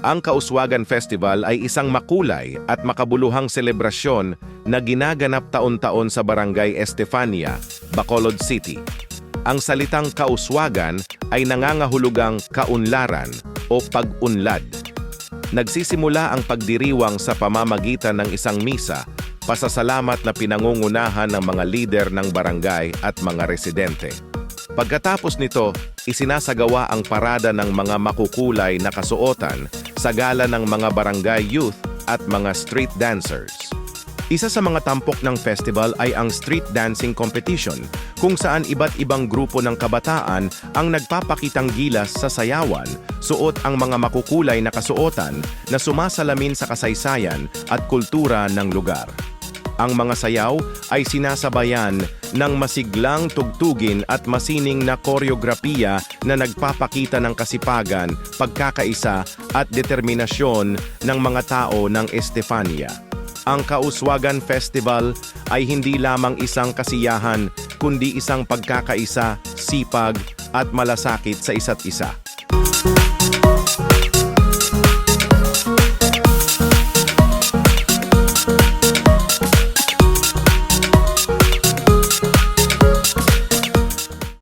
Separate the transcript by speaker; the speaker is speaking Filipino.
Speaker 1: Ang Kauswagan Festival ay isang makulay at makabuluhang selebrasyon na ginaganap taon-taon sa Barangay Estefania, Bacolod City. Ang salitang kauswagan ay nangangahulugang kaunlaran o pag-unlad. Nagsisimula ang pagdiriwang sa pamamagitan ng isang misa, pasasalamat na pinangungunahan ng mga lider ng barangay at mga residente. Pagkatapos nito, isinasagawa ang parada ng mga makukulay na kasuotan sa gala ng mga barangay youth at mga street dancers. Isa sa mga tampok ng festival ay ang street dancing competition, kung saan iba't ibang grupo ng kabataan ang nagpapakitang gilas sa sayawan, suot ang mga makukulay na kasuotan na sumasalamin sa kasaysayan at kultura ng lugar. Ang mga sayaw ay sinasabayan ng masiglang tugtugin at masining na koreografiya na nagpapakita ng kasipagan, pagkakaisa at determinasyon ng mga tao ng Estefania. Ang Kauswagan Festival ay hindi lamang isang kasiyahan, kundi isang pagkakaisa, sipag at malasakit sa isa't isa.